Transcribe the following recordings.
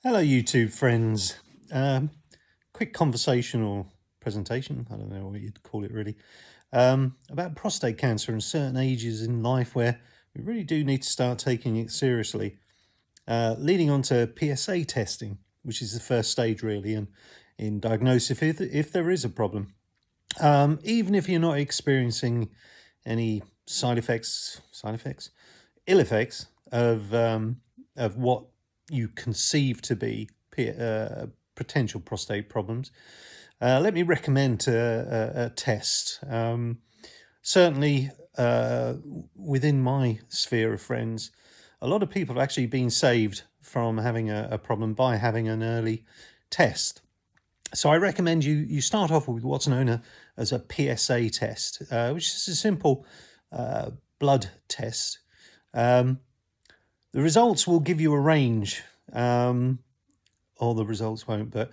Hello YouTube friends. Quick conversational presentation, I don't know what you'd call it really, about prostate cancer and certain ages in life where we really do need to start taking it seriously, leading on to PSA testing, which is the first stage really in diagnosis if there is a problem. Even if you're not experiencing any ill effects of what you conceive to be potential prostate problems, let me recommend a test. Certainly, within my sphere of friends, a lot of people have actually been saved from having a problem by having an early test. So I recommend you start off with what's known as a PSA test, which is a simple blood test. The results will give you a range, or the results won't, but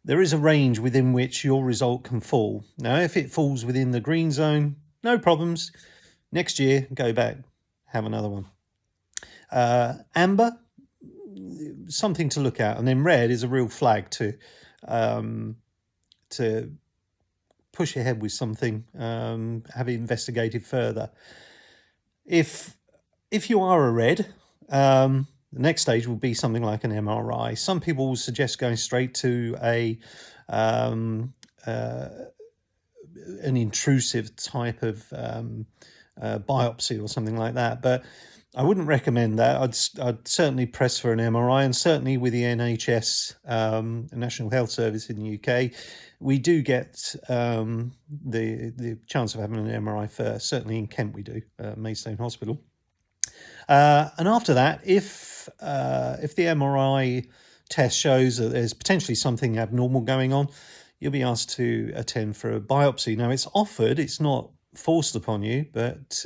there is a range within which your result can fall. Now, if it falls within the green zone, no problems. Next year, go back, have another one. Amber, something to look at, and then red is a real flag to push ahead with something, have it investigated further. If you are a red, the next stage will be something like an MRI. Some people will suggest going straight to an intrusive type of biopsy or something like that, but I wouldn't recommend that. I'd certainly press for an MRI, and certainly with the NHS, National Health Service in the UK, we do get the chance of having an MRI first. Certainly in Kent we do, Maidstone Hospital. And after that, if the MRI test shows that there's potentially something abnormal going on, you'll be asked to attend for a biopsy. Now, it's offered, it's not forced upon you, but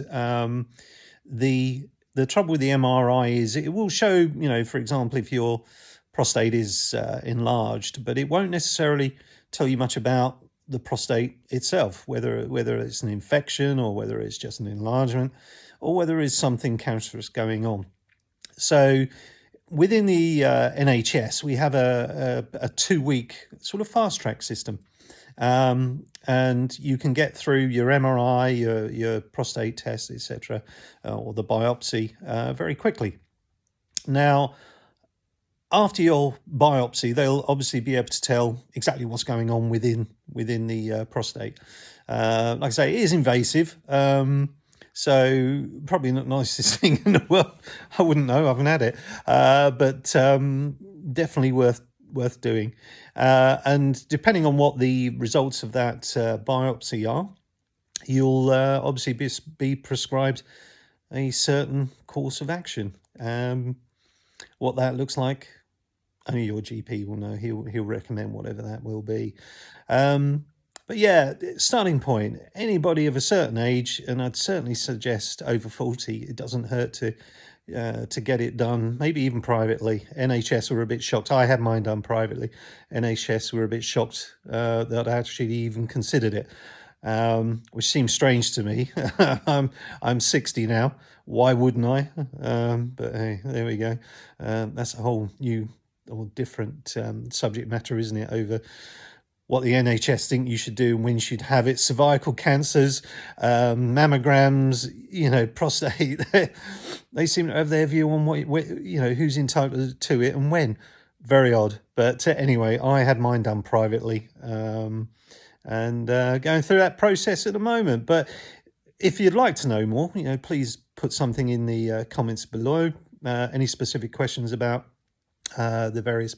the trouble with the MRI is it will show, for example, if your prostate is enlarged, but it won't necessarily tell you much about the prostate itself, whether it's an infection or whether it's just an enlargement or whether it's something cancerous going on. So within the NHS, we have a 2-week sort of fast track system. And you can get through your MRI, your prostate test, etc., or the biopsy very quickly. Now, after your biopsy, they'll obviously be able to tell exactly what's going on within the prostate. Like I say, it is invasive, so probably not the nicest thing in the world. I wouldn't know, I haven't had it, but definitely worth doing. And depending on what the results of that biopsy are, you'll obviously be prescribed a certain course of action. What that looks like, only your GP will know. He'll recommend whatever that will be. But yeah, starting point, anybody of a certain age, and I'd certainly suggest over 40, it doesn't hurt to get it done, maybe even privately. NHS were a bit shocked. I had mine done privately. NHS were a bit shocked that I actually even considered it, which seems strange to me. I'm 60 now. Why wouldn't I? But hey, there we go. That's a whole new or different subject matter, isn't it, over what the NHS think you should do and when you should have it. Cervical cancers, mammograms, prostate. They seem to have their view on who's entitled to it and when. Very odd. But anyway, I had mine done privately, and going through that process at the moment. But if you'd like to know more, please put something in the comments below. Any specific questions about the various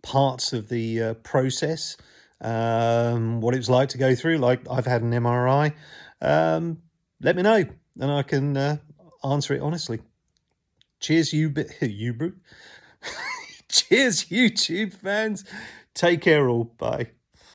parts of the process, what it was like to go through, like I've had an MRI, let me know and I can answer it honestly. Cheers, Cheers, YouTube fans. Take care all. Bye.